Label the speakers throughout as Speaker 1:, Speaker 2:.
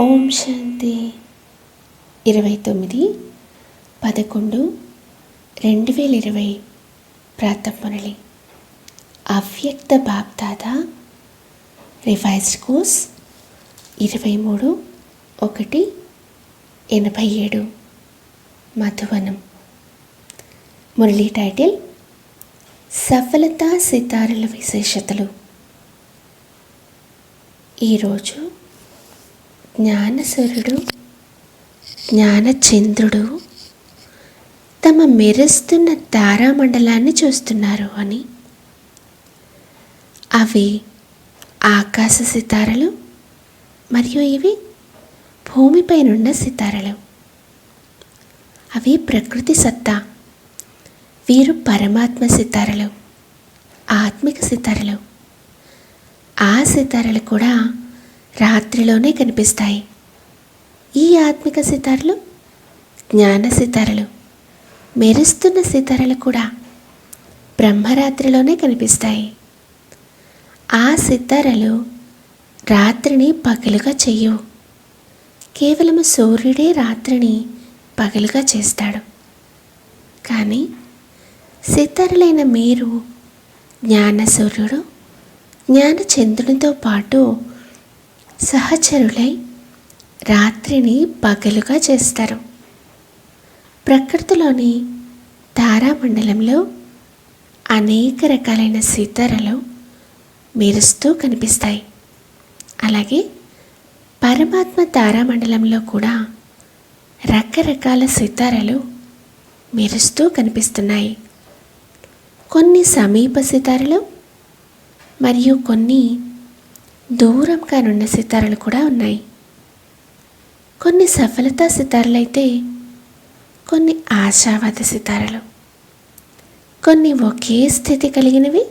Speaker 1: ఓం శాంతి 29/11/2020 ప్రాతఃమురళి అవ్యక్త Bapdada revised course 23/1/87 మధువనం. మురళి టైటిల్ సఫలతా సితారల విశేషతలు. ఈరోజు జ్ఞానసూర్యుడు, జ్ఞానచంద్రుడు తమ మెరుస్తున్న తారామండలాన్ని చూస్తున్నారు అని. అవి ఆకాశ సితారలు మరియు ఇవి భూమిపైనున్న సితారలు. అవి ప్రకృతి సత్తా. వీరు పరమాత్మ సితారలు, ఆత్మిక సితారలు. ఆ సితారలు కూడా రాత్రిలోనే కనిపిస్తాయి. ఈ ఆత్మిక సితారలు జ్ఞాన సితారలు, మెరుస్తున్న సితారలు కూడా బ్రహ్మరాత్రిలోనే కనిపిస్తాయి. ఆ సితారలు రాత్రిని పగలుగా చెయ్యవు. కేవలం సూర్యుడే రాత్రిని పగలుగా చేస్తాడు. కానీ సితారలైన మీరు జ్ఞాన సూర్యుడు, జ్ఞాన చంద్రునితో పాటు సహచరులై రాత్రిని పగలుగా చేస్తారు. ప్రకృతిలోని తారామండలంలో అనేక రకాలైన సితారలు మెరుస్తూ కనిపిస్తాయి. అలాగే పరమాత్మ తారామండలంలో కూడా రకరకాల సితారలు మెరుస్తూ కనిపిస్తున్నాయి. కొన్ని సమీప సితారలు మరియు కొన్ని దూరంగా ఉన్న సితారలు కూడా ఉన్నాయి. కొన్ని సఫలతా సితారలు అయితే కొన్ని ఆశావాద సితారలు. కొన్ని ఒకే స్థితి కలిగినవి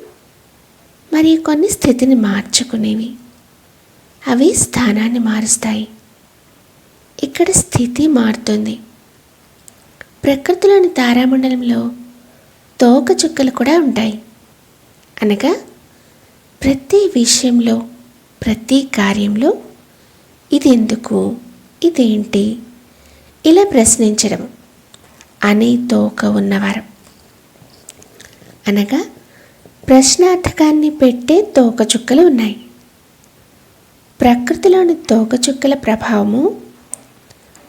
Speaker 1: మరియు కొన్ని స్థితిని మార్చుకునేవి. అవి స్థానాన్ని మారుస్తాయి. ఇక్కడ స్థితి మారుతుంది. ప్రకృతిలోని తారామండలంలో తోక చుక్కలు కూడా ఉంటాయి. అనగా ప్రతి విషయంలో, ప్రతి కార్యంలో ఇది ఎందుకు, ఇదేంటి, ఇలా ప్రశ్నించడం అనే తోక ఉన్నవారు. అనగా ప్రశ్నార్థకాన్ని పెట్టే తోక చుక్కలు ఉన్నాయి. ప్రకృతిలోని తోక చుక్కల ప్రభావము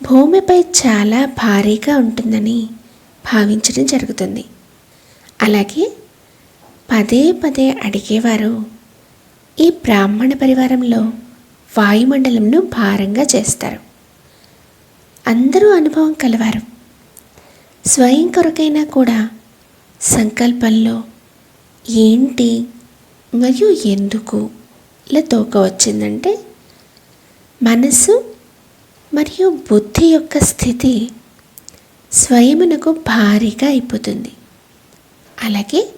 Speaker 1: భూమిపై చాలా భారీగా ఉంటుందని భావించడం జరుగుతుంది. అలాగే పదే పదే అడిగేవారు ఈ బ్రాహ్మణ పరివారంలో వాయుమండలంను భారంగా చేస్తారు. అందరూ అనుభవం కలవారు. స్వయం కొరకైనా కూడా సంకల్పంలో ఏంటి మరియు ఎందుకు ఇలా తోక వచ్చిందంటే మనసు మరియు బుద్ధి యొక్క స్థితి స్వయమునకు భారీగా అయిపోతుంది. అలాగే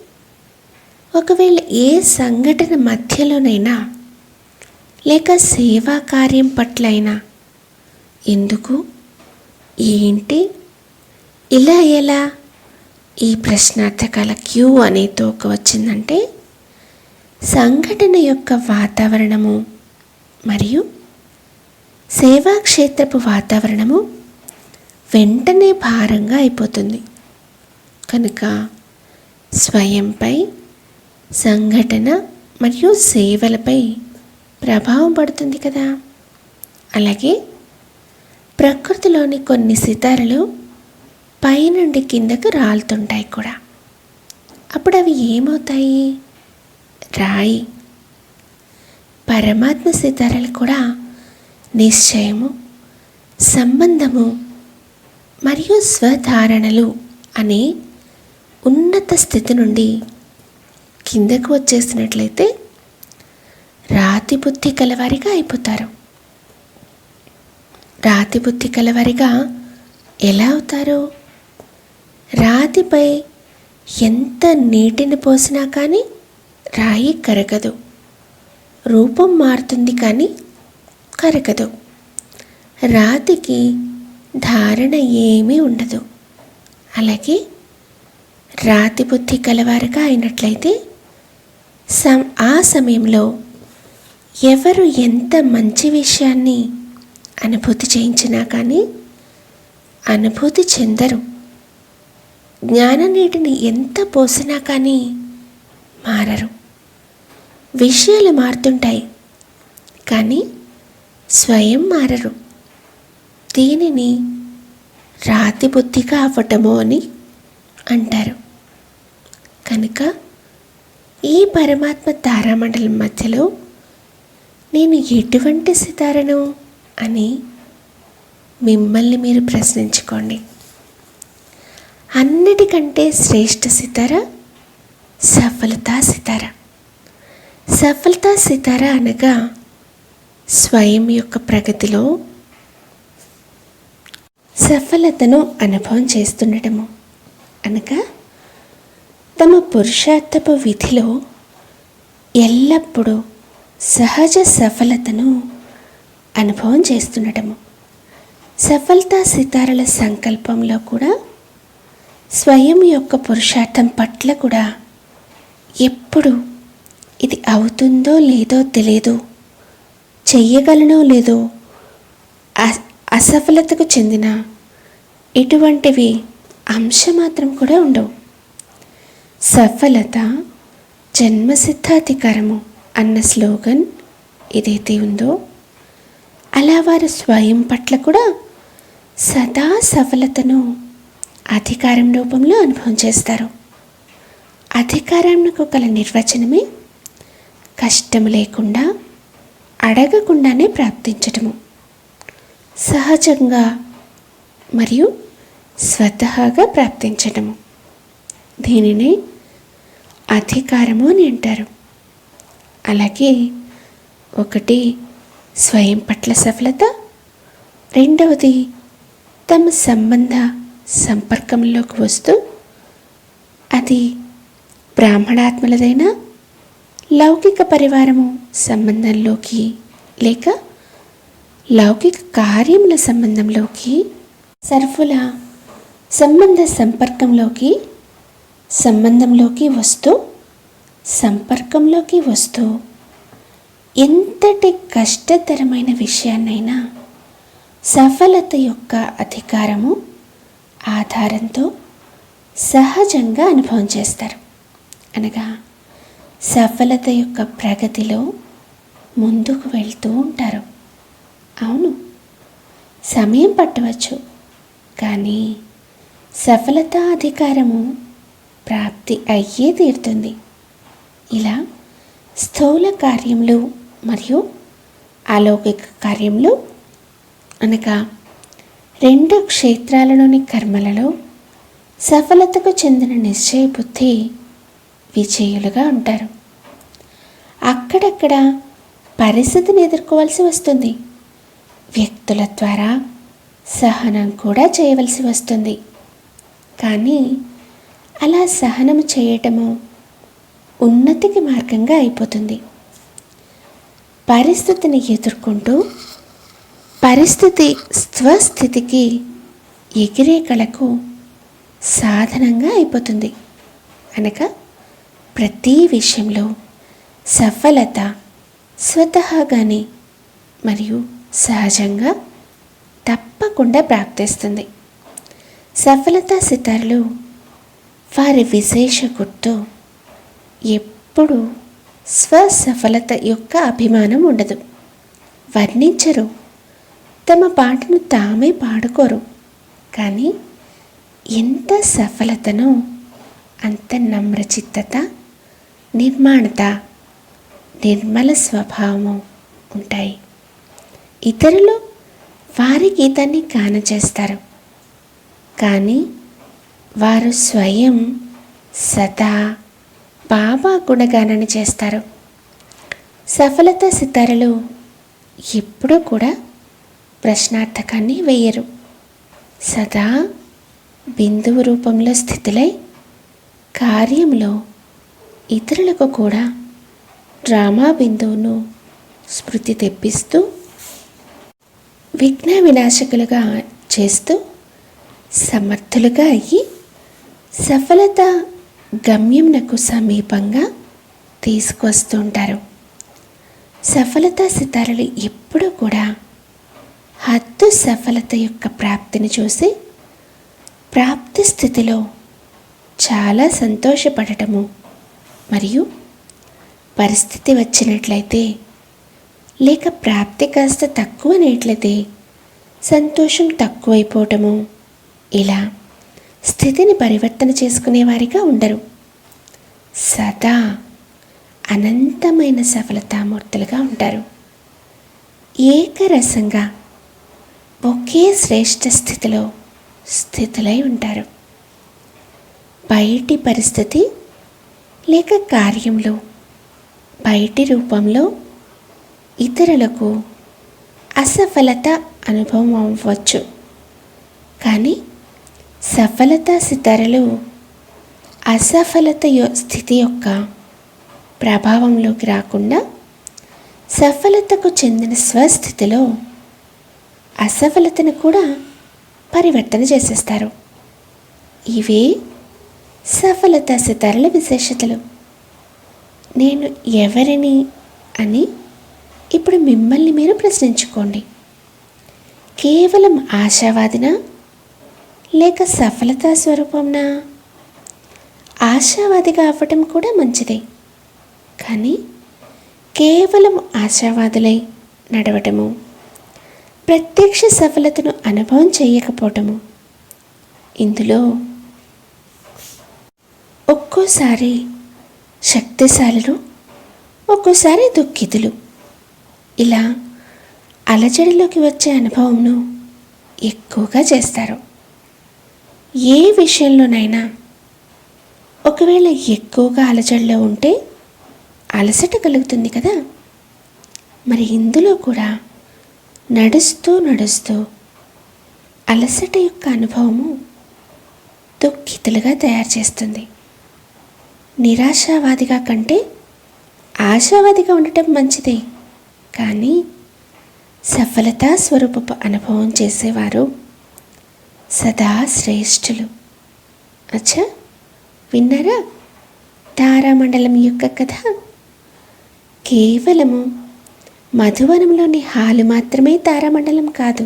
Speaker 1: ఒకవేళ ఏ సంఘటన మధ్యలోనైనా లేక సేవా కార్యం పట్లైనా ఎందుకు, ఏంటి, ఇలా ఎలా, ఈ ప్రశ్నార్థకాల క్యూ అనే తోక వచ్చిందంటే సంఘటన యొక్క వాతావరణము మరియు సేవాక్షేత్రపు వాతావరణము వెంటనే భారంగా అయిపోతుంది. కనుక స్వయంపై, సంఘటన మరియు సేవలపై ప్రభావం పడుతుంది కదా. అలాగే ప్రకృతిలోని కొన్ని సితారలు పైనుండి కిందకు రాలుతుంటాయి కూడా. అప్పుడు అవి ఏమవుతాయి? రాయి. పరమాత్మ సితారలు కూడా నిశ్చయము, సంబంధము మరియు స్వధారణలు అనే ఉన్నత స్థితి నుండి కిందకు వచ్చేసినట్లయితే రాతి బుద్ధి కలవారిగా అయిపోతారు. రాతి బుద్ధి కలవారిగా ఎలా అవుతారు? రాతిపై ఎంత నీటిని పోసినా కానీ రాయి కరగదు. రూపం మారుతుంది కానీ కరగదు. రాతికి ధారణ ఏమీ ఉండదు. అలాగే రాతి బుద్ధి కలవారుగా అయినట్లయితే ఆ సమయంలో ఎవరు ఎంత మంచి విషయాన్ని అనుభూతి చేయించినా కానీ అనుభూతి చెందరు. జ్ఞాన నీటిని ఎంత పోసినా కానీ మారరు. విషయాలు మారుతుంటాయి కానీ స్వయం మారరు. దీనిని రాతి బుద్ధిగా అవ్వటము అని అంటారు. కనుక ఈ పరమాత్మ తారామండలం మధ్యలో నేను ఎటువంటి సితారను అని మిమ్మల్ని మీరు ప్రశ్నించుకోండి. అన్నిటికంటే శ్రేష్ఠ సితార సఫలతా సితార. సఫలతా సితార అనగా స్వయం యొక్క ప్రగతిలో సఫలతను అనుభవం చేస్తుండటము అనగా తమ పురుషార్థపు విధిలో ఎల్లప్పుడూ సహజ సఫలతను అనుభవం చేస్తుండటము. సఫలతా సితారల సంకల్పంలో కూడా స్వయం యొక్క పురుషార్థం పట్ల కూడా ఎప్పుడు ఇది అవుతుందో లేదో తెలియదు, చెయ్యగలనో లేదో, అసఫలతకు చెందిన ఇటువంటివి అంశమాత్రం కూడా ఉండవు. సఫలత జన్మసిద్ధాధికారము అన్న స్లోగన్ ఏదైతే ఉందో అలా వారు స్వయం పట్ల కూడా సదా సఫలతను అధికారం రూపంలో అనుభవం చేస్తారు. అధికారానికి గల నిర్వచనమే కష్టం లేకుండా అడగకుండానే ప్రాప్తించటము, సహజంగా మరియు స్వతహాగా ప్రాప్తించటము. దీనిని అధికారము అని అంటారు. అలాగే ఒకటి స్వయం పట్ల సఫలత, రెండవది తమ సంబంధ సంపర్కంలోకి వస్తూ అది బ్రాహ్మణాత్మలదైనా లౌకిక పరివారము సంబంధంలోకి లేక లౌకిక కార్యముల సంబంధంలోకి సర్వుల సంబంధంలోకి వస్తూ ఎంతటి కష్టతరమైన విషయాన్నైనా సఫలత యొక్క అధికారము ఆధారంతో సహజంగా అనుభవం చేస్తారు. అనగా సఫలత యొక్క ప్రగతిలో ముందుకు వెళ్తూ ఉంటారు. అవును, సమయం పట్టవచ్చు, కానీ సఫలతా అధికారము ప్రాప్తి అయ్యే తీరుతుంది. ఇలా స్థూల కార్యములు మరియు అలౌకిక కార్యములు అనగా రెండు క్షేత్రాలలోని కర్మలలో సఫలతకు చెందిన నిశ్చయ బుద్ధి విజయులుగా ఉంటారు. అక్కడక్కడ పరిస్థితిని ఎదుర్కోవాల్సి వస్తుంది. వ్యక్తుల ద్వారా సహనం కూడా చేయవలసి వస్తుంది. కానీ అలా సహనం చేయటము ఉన్నతికి మార్గంగా అయిపోతుంది. పరిస్థితిని ఎదుర్కొంటూ పరిస్థితి స్వస్థితికి ఎగిరే కళకు సాధనంగా అయిపోతుంది. అనగా ప్రతి విషయంలో సఫలత స్వతహాగానే మరియు సహజంగా తప్పకుండా ప్రాప్తిస్తుంది. సఫలతా సితారలు వారి విశేష గుర్తు ఎప్పుడు స్వసఫలత యొక్క అభిమానం ఉండదు. వర్ణించరు, తమ పాటను తామే పాడుకోరు. కానీ ఎంత సఫలతనో అంత నమ్రచిత్తత, నిర్మాణత, నిర్మల స్వభావము ఉంటాయి. ఇతరులు వారి గీతాన్ని గాన చేస్తారు, కానీ వారు స్వయం సదా బాబా గుణగానాన్ని చేస్తారు. సఫలత సితారలు ఎప్పుడూ కూడా ప్రశ్నార్థకాన్ని వేయరు. సదా బిందువు రూపంలో స్థితులై కార్యంలో ఇతరులకు కూడా డ్రామా బిందువును స్మృతి తెప్పిస్తూ విఘ్న వినాశకులుగా చేస్తూ సమర్థులుగా అయ్యి సఫలత గమ్యంనకు సమీపంగా తీసుకొస్తుంటారు. సఫలతా సితారలు ఎప్పుడూ కూడా హద్దు సఫలత యొక్క ప్రాప్తిని చూసి ప్రాప్తి స్థితిలో చాలా సంతోషపడటము మరియు పరిస్థితి వచ్చినట్లయితే లేక ప్రాప్తి కాస్త తక్కువనేట్లయితే సంతోషం తక్కువైపోవటము, ఇలా స్థితిని పరివర్తన చేసుకునేవారిగా ఉండరు. సదా అనంతమైన సఫలతామూర్తులుగా ఉంటారు. ఏకరసంగా ఒకే శ్రేష్ఠ స్థితిలో స్థితులై ఉంటారు. బయటి పరిస్థితి లేక కార్యంలో బయటి రూపంలో ఇతరులకు అసఫలత అనుభవం అవ్వచ్చు, కానీ సఫలతా సితారలు అసఫలత స్థితి యొక్క ప్రభావంలోకి రాకుండా సఫలతకు చెందిన స్వస్థితిలో అసఫలతను కూడా పరివర్తన చేసేస్తారు. ఇవే సఫలతా సితారల విశేషతలు. నేను ఎవరిని అని ఇప్పుడు మిమ్మల్ని మీరు ప్రశ్నించుకోండి. కేవలం ఆశావాదినా లేక సఫలతా స్వరూపంనా? ఆశావాదిగా అవ్వటం కూడా మంచిదే, కానీ కేవలం ఆశావాదులై నడవటము, ప్రత్యక్ష సఫలతను అనుభవం చేయకపోవటము, ఇందులో ఒక్కోసారి శక్తిశాలులు, ఒక్కోసారి దుఃఖితులు, ఇలా అలజడిలోకి వచ్చే అనుభవంను ఎక్కువగా చేస్తారు. ఏ విషయంలోనైనా ఒకవేళ ఎక్కువగా అలజడిలో ఉంటే అలసట కలుగుతుంది కదా. మరి ఇందులో కూడా నడుస్తూ నడుస్తూ అలసట యొక్క అనుభవము దుఃఖితులుగా తయారు చేస్తుంది. నిరాశావాదిగా కంటే ఆశావాదిగా ఉండటం మంచిదే, కానీ సఫలతా స్వరూపపు అనుభవం చేసేవారు సదా శ్రేష్ఠులు. అచ్చా, విన్నారా తారామండలం యొక్క కథ? కేవలము మధువనంలోని హాలు మాత్రమే తారామండలం కాదు,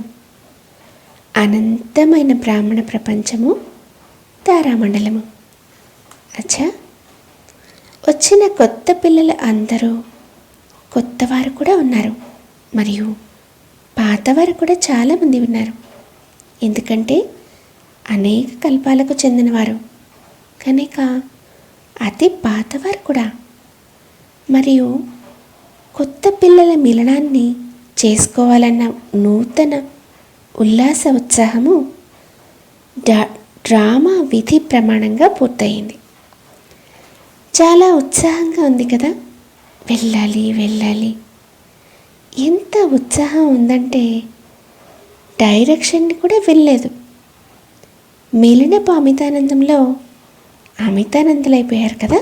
Speaker 1: అనంతమైన బ్రాహ్మణ ప్రపంచము తారామండలము. అచ్చా, వచ్చిన కొత్త పిల్లలు అందరూ కొత్తవారు కూడా ఉన్నారు, మరియు పాతవారు కూడా చాలామంది ఉన్నారు. ఎందుకంటే అనేక కల్పాలకు చెందినవారు కనుక అతి పాతవారు కూడా. మరియు కొత్త పిల్లల మిలనాన్ని చేసుకోవాలన్న నూతన ఉల్లాస ఉత్సాహము డ్రామా విధి ప్రమాణంగా పూర్తయింది. చాలా ఉత్సాహంగా ఉంది కదా, వెళ్ళాలి వెళ్ళాలి. ఎంత ఉత్సాహం ఉందంటే డైరెక్షన్ని కూడా వెళ్ళలేదు. మిలినపు అమితానందంలో అమితానందులైపోయారు కదా.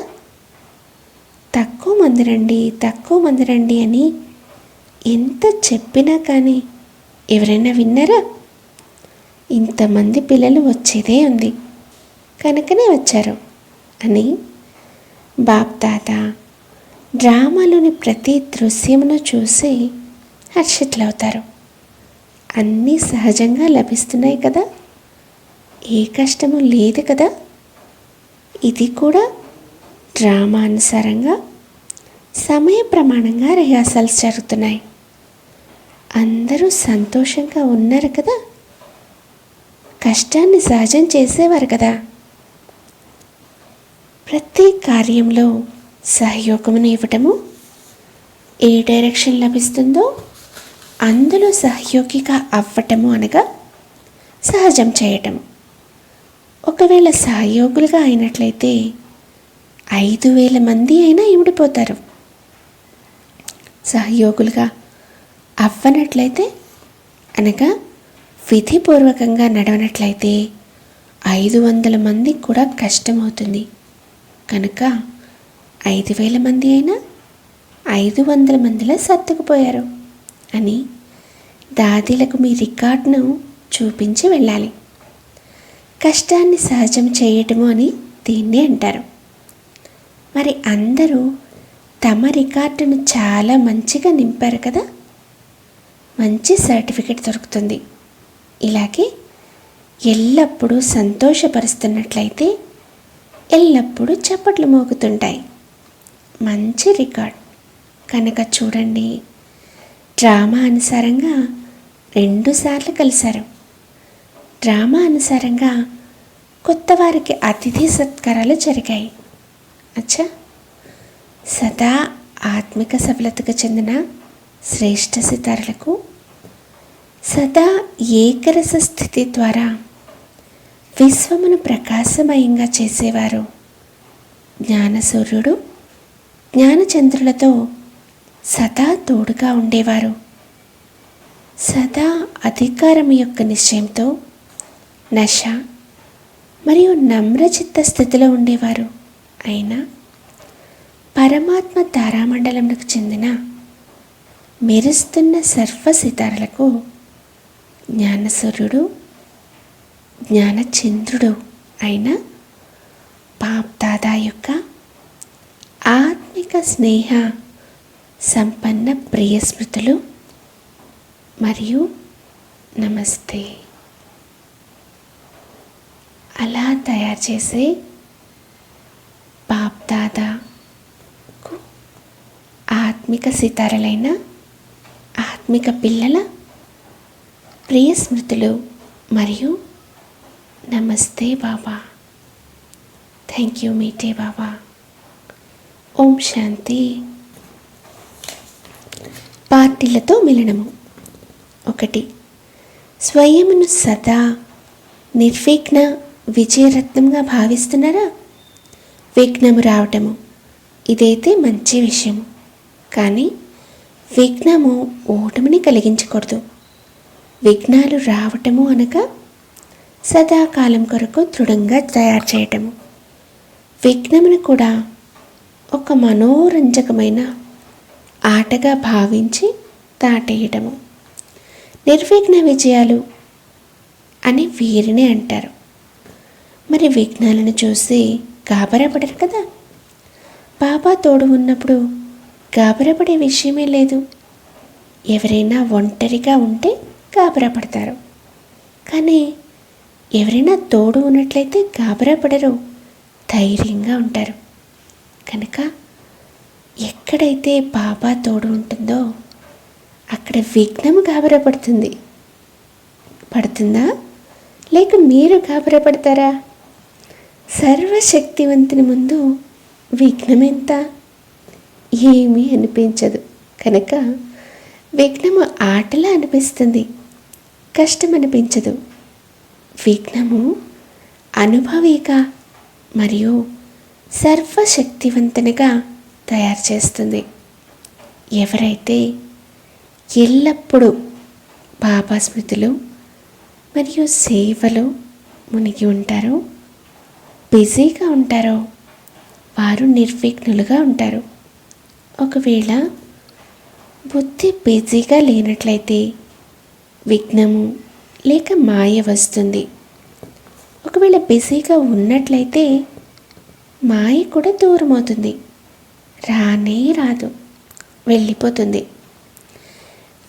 Speaker 1: తక్కువ మంది రండి అని ఎంత చెప్పినా కానీ ఎవరైనా విన్నారా? ఇంతమంది పిల్లలు వచ్చేదే ఉంది కనుకనే వచ్చారు అని బాప్ తాత డ్రామాలోని ప్రతి దృశ్యమును చూసి హర్షితులవుతారు. అన్నీ సహజంగా లభిస్తున్నాయి కదా, ఏ కష్టము లేదు కదా. ఇది కూడా డ్రామా అనుసారంగా సమయ ప్రమాణంగా రిహార్సల్స్ జరుగుతున్నాయి. అందరూ సంతోషంగా ఉన్నారు కదా, కష్టాన్ని సహజం చేసేవారు కదా. ప్రతి కార్యంలో సహయోగమును ఇవ్వటము, ఏ డైరెక్షన్ లభిస్తుందో అందులో సహయోగిగా అవ్వటము అనగా సహజం చేయటం. ఒకవేళ సహయోగులుగా అయినట్లయితే 5,000 మంది అయినా ఇమిడిపోతారు. సహయోగులుగా అవ్వనట్లయితే అనగా విధిపూర్వకంగా నడవనట్లయితే 500 మందికి కూడా కష్టమవుతుంది. కనుక 5,000 మంది అయినా 500 మందిలా సర్దుకుపోయారు అని దాదీలకు మీ రికార్డును చూపించి వెళ్ళాలి. కష్టాన్ని సహజం చేయటము అని దీన్ని అంటారు. మరి అందరూ తమ రికార్డును చాలా మంచిగా నింపారు కదా. మంచి సర్టిఫికెట్ దొరుకుతుంది. ఇలాగే ఎల్లప్పుడూ సంతోషపరుస్తున్నట్లయితే ఎల్లప్పుడూ చప్పట్లు మోగుతుంటాయి. మంచి రికార్డ్. కనుక చూడండి, డ్రామా అనుసారంగా 2 సార్లు కలిశారు. డ్రామా అనుసారంగా కొత్త వారికి అతిథి సత్కారాలు జరిగాయి. అచ్చా, సదా ఆత్మిక సఫలతకు చెందిన శ్రేష్ఠ సితారులకు సదా ఏకరస స్థితి ద్వారా విశ్వమును ప్రకాశమయంగా చేసేవారు జ్ఞానసూర్యుడు, జ్ఞానచంద్రులతో సదా తోడుగా ఉండేవారు. సదా అధికారం యొక్క నిశ్చయంతో నశ మరియు నమ్రచిత్త స్థితిలో ఉండేవారు. అయినా పరమాత్మ తారామండలంకు చెందిన మెరుస్తున్న సర్వ సితారలకు జ్ఞానసూర్యుడు, జ్ఞానచంద్రుడు అయిన బాప్ దాదా యొక్క ఆత్మిక స్నేహ సంపన్న ప్రియ స్మృతులు మరియు నమస్తే. అలా తయారు చేసే బాప్ దాదాకు ఆత్మిక సితారలైన ఆత్మిక పిల్లల ప్రియ స్మృతులు మరియు నమస్తే బాబా. థ్యాంక్ యూ మీటే బాబా. ఓం శాంతి. పార్టీలతో మిలనము. 1. స్వయమును సదా నిర్విఘ్న విజయరత్నంగా భావిస్తున్నారా? విఘ్నము రావటము ఇదైతే మంచి విషయము, కానీ విఘ్నము ఓటమిని కలిగించకూడదు. విఘ్నాలు రావటము అనగా సదాకాలం కొరకు దృఢంగా తయారు చేయటము. విఘ్నమును కూడా ఒక మనోరంజకమైన ఆటగా భావించి దాటేయటము. నిర్విఘ్న విజయాలు అని వీరినే అంటారు. మరి విఘ్నాలను చూసి గాబరాపడరు కదా. బాబా తోడు ఉన్నప్పుడు గాబరాపడే విషయమే లేదు. ఎవరైనా ఒంటరిగా ఉంటే గాబరాపడతారు, కానీ ఎవరైనా తోడు ఉన్నట్లయితే గాబరా పడరు, ధైర్యంగా ఉంటారు. కనుక ఎక్కడైతే బాబా తోడు ఉంటుందో అక్కడ విఘ్నము గాబరా పడుతుందా లేక మీరు గాబరా పడతారా? సర్వశక్తివంతుని ముందు విఘ్నం ఎంత? ఏమీ అనిపించదు. కనుక విఘ్నము ఆటలా అనిపిస్తుంది, కష్టం అనిపించదు. విఘ్నము అనుభవిగా మరియు సర్వశక్తివంతునిగా తయారు చేస్తుంది. ఎవరైతే ఎల్లప్పుడూ బాబా స్మృతిలో మరియు సేవలో మునిగి ఉంటారో, బిజీగా ఉంటారో, వారు నిర్విఘ్నులుగా ఉంటారు. ఒకవేళ బుద్ధి బిజీగా లేనట్లయితే విఘ్నము లేక మాయ వస్తుంది. ఒకవేళ బిజీగా ఉన్నట్లయితే మాయ కూడా దూరం అవుతుంది, రానే రాదు, వెళ్ళిపోతుంది.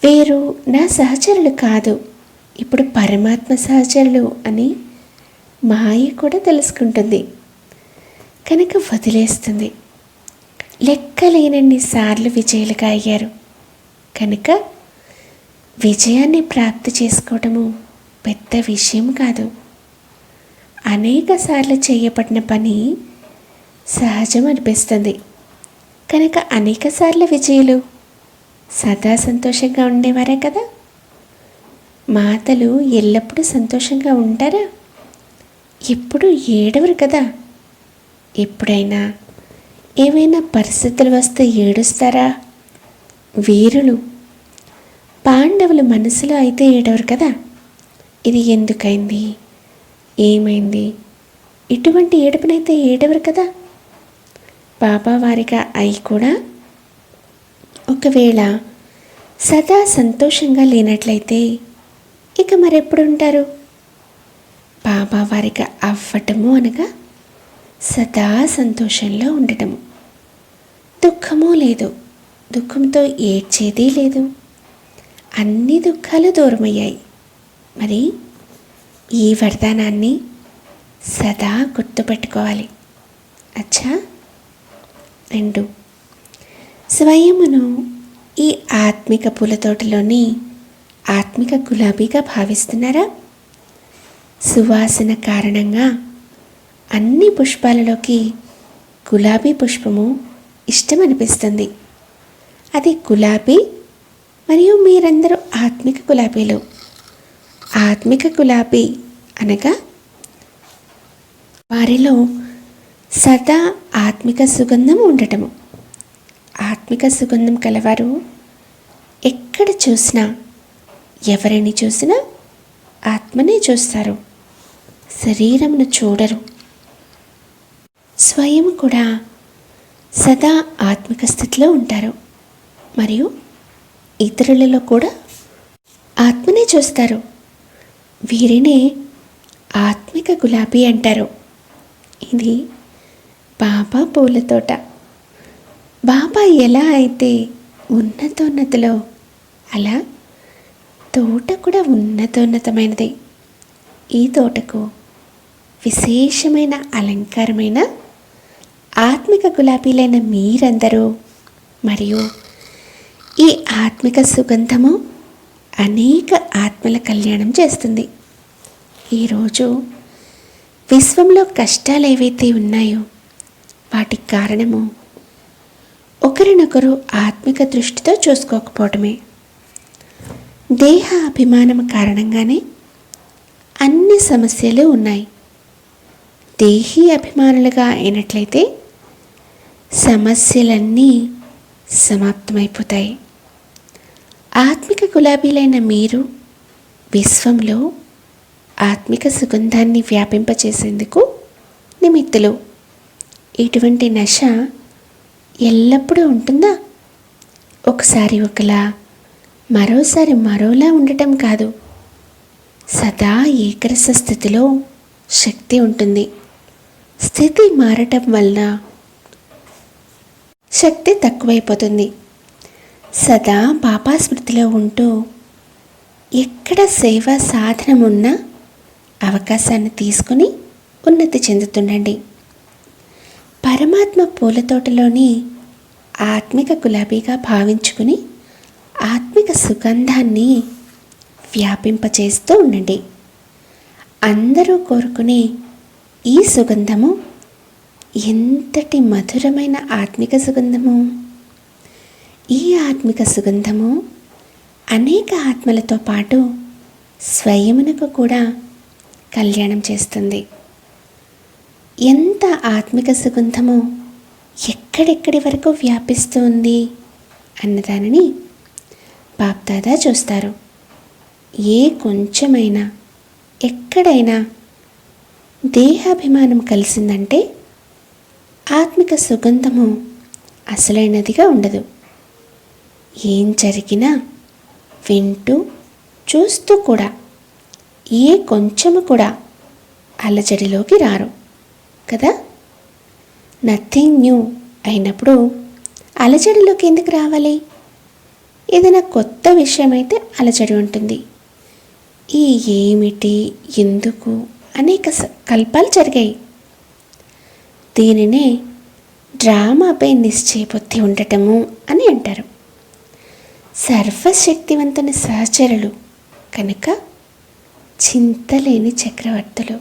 Speaker 1: వీరు నా సహచరులు కాదు, ఇప్పుడు పరమాత్మ సహచరులు అని మాయ కూడా తెలుసుకుంటుంది. కనుక వదిలేస్తుంది. లెక్కలేనన్ని సార్లు విజయులుగా అయ్యారు. కనుక విజయాన్ని ప్రాప్తి చేసుకోవడము పెద్ద విషయం కాదు. అనేక సార్లు చేయబడిన పని సహజం అనిపిస్తుంది. కనుక అనేక సార్లు విజయులు సదా సంతోషంగా ఉండేవారే కదా. మాతలు ఎల్లప్పుడూ సంతోషంగా ఉంటారా? ఎప్పుడు ఏడవరు కదా. ఎప్పుడైనా ఏవైనా పరిస్థితులు వస్తే ఏడుస్తారా? వీరులు పాండవులు మనసులో అయితే ఏడవరు కదా. ఇది ఎందుకైంది, ఏమైంది, ఇటువంటి ఏడుపునైతే ఏడవరు కదా. బాబా వారిగా అయి కూడా ఒకవేళ సదా సంతోషంగా లేనట్లయితే ఇక మరెప్పుడు ఉంటారు? బాబా వారిగా అవ్వటము అనగా సదా సంతోషంలో ఉండటము. దుఃఖము లేదు, దుఃఖంతో ఏడ్చేది లేదు. అన్ని దుఃఖాలు దూరమయ్యాయి. మరి ఈ వరదానాన్ని సదా గుర్తుపెట్టుకోవాలి. అచ్చా. 2. స్వయమును ఈ ఆత్మిక పూల తోటలోని ఆత్మిక గులాబీగా భావిస్తున్నారా? సువాసన కారణంగా అన్ని పుష్పాలలోకి గులాబీ పుష్పము ఇష్టమనిపిస్తుంది. అది గులాబీ మరియు మీరందరూ ఆత్మిక గులాబీలు. ఆత్మిక గులాబీ అనగా వారిలో సదా ఆత్మిక సుగంధం ఉండటము. ఆత్మిక సుగంధం కలవారు ఎక్కడ చూసినా, ఎవరిని చూసినా ఆత్మనే చూస్తారు, శరీరమును చూడరు. స్వయం కూడా సదా ఆత్మిక స్థితిలో ఉంటారు మరియు ఇతరులలో కూడా ఆత్మనే చూస్తారు. వీరినే ఆత్మిక గులాబీ అంటారు. ఇది బాబా పూల తోట. బాబా ఎలా అయితే ఉన్నతోన్నతిలో, అలా తోట కూడా ఉన్నతోన్నతమైనది. ఈ తోటకు విశేషమైన అలంకారమైన ఆత్మిక గులాబీలైన మీరందరూ మరియు ఈ ఆత్మిక సుగంధము అనేక ఆత్మల కళ్యాణం చేస్తుంది. ఈరోజు విశ్వంలో కష్టాలు ఏవైతే ఉన్నాయో వాటికి కారణము ఒకరినొకరు ఆత్మిక దృష్టితో చూసుకోకపోవటమే. దేహ అభిమానం కారణంగానే అన్ని సమస్యలు ఉన్నాయి. దేహీ అభిమానులుగా అయినట్లయితే సమస్యలన్నీ సమాప్తమైపోతాయి. ఆత్మిక గులాబీలైన మీరు విశ్వంలో ఆత్మిక సుగంధాన్ని వ్యాపింపచేసేందుకు నిమిత్తులు. ఇటువంటి నశ ఎల్లప్పుడూ ఉంటుందా? ఒకసారి ఒకలా, మరోసారి మరోలా ఉండటం కాదు. సదా ఏకరస స్థితిలో శక్తి ఉంటుంది. స్థితి మారటం వల్ల శక్తి తక్కువైపోతుంది. సదా బాబా స్మృతిలో ఉంటూ ఎక్కడ సేవా సాధనం ఉన్నా అవకాశాన్ని తీసుకుని ఉన్నతి చెందుతుండండి. పరమాత్మ పూల తోటలోని ఆత్మిక గులాబీగా భావించుకుని ఆత్మిక సుగంధాన్ని వ్యాపింపచేస్తూ ఉండండి. అందరూ కోరుకునే ఈ సుగంధము ఎంతటి మధురమైన ఆత్మిక సుగంధము! ఈ ఆత్మిక సుగంధము అనేక ఆత్మలతో పాటు స్వయమునకు కూడా కళ్యాణం చేస్తుంది. ఎంత ఆత్మిక సుగంధము ఎక్కడెక్కడి వరకు వ్యాపిస్తుంది అన్నదానిని బాప్దాదా చూస్తారు. ఏ కొంచెమైనా ఎక్కడైనా దేహాభిమానం కలిసిందంటే ఆత్మిక సుగంధము అసలైనదిగా ఉండదు. ఏం జరిగినా వింటూ చూస్తూ కూడా ఏ కొంచెము కూడా అలజడిలోకి రారు కదా. నథింగ్ న్యూ అయినప్పుడు అలజడిలోకి ఎందుకు రావాలి? ఏదైనా కొత్త విషయం అయితే అలజడి ఉంటుంది. ఈ ఏమిటి, ఎందుకు అనేక కల్పాలు జరిగాయి. దీనినే డ్రామాపై నిశ్చయబుద్ధి ఉండటము అని అంటారు. సర్వశక్తివంతుని సహచరులు కనుక చింతలేని చక్రవర్తులు.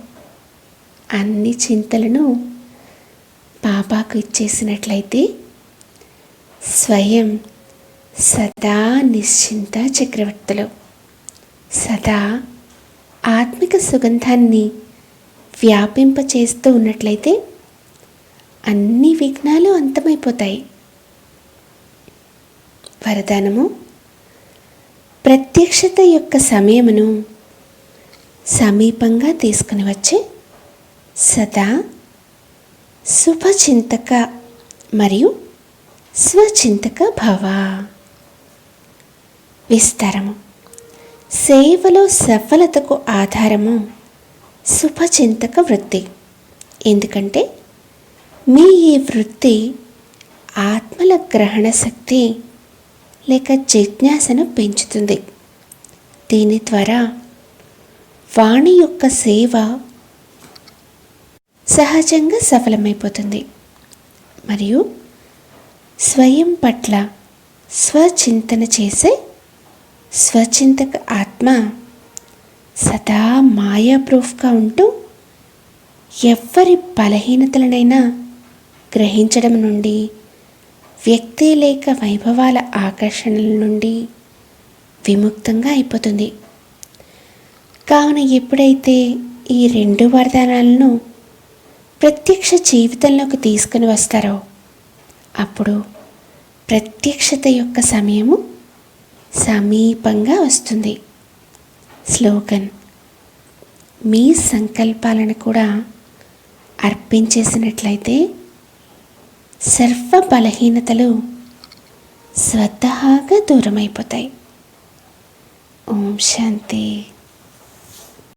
Speaker 1: అన్ని చింతలను బాబాకు ఇచ్చేసినట్లయితే స్వయం సదా నిశ్చింత చక్రవర్తులు. సదా ఆత్మిక సుగంధాన్ని వ్యాపింపచేస్తూ ఉన్నట్లయితే అన్ని విఘ్నాలు అంతమైపోతాయి. వరదానము: ప్రత్యక్షత యొక్క సమయమును సమీపంగా తీసుకుని వచ్చి సదా శుభచింతక మరియు స్వచింతక భవ. విస్తారము: సేవలో సఫలతకు ఆధారము శుభచింతక వృత్తి. ఎందుకంటే మీ ఈ వృత్తి ఆత్మల గ్రహణ శక్తి లేక జిజ్ఞాసను పెంచుతుంది. దీని ద్వారా వాణి యొక్క సేవ సహజంగా సఫలమైపోతుంది మరియు స్వయం పట్ల స్వచింతన చేసే స్వచింతక ఆత్మ సదా మాయా ప్రూఫ్గా ఉంటూ ఎవ్వరి బలహీనతలనైనా గ్రహించడం నుండి, వ్యక్తి లేక వైభవాల ఆకర్షణల నుండి విముక్తంగా అయిపోతుంది. కావున ఎప్పుడైతే ఈ రెండు వరదానాలను ప్రత్యక్ష జీవితంలోకి తీసుకుని వస్తారో అప్పుడు ప్రత్యక్షత యొక్క సమయము సమీపంగా వస్తుంది. స్లోగన్: మీ సంకల్పాలను కూడా అర్పించేసినట్లయితే సర్వ బలహీనతలు స్వతహాగా దూరమైపోతాయి. ఓం శాంతి.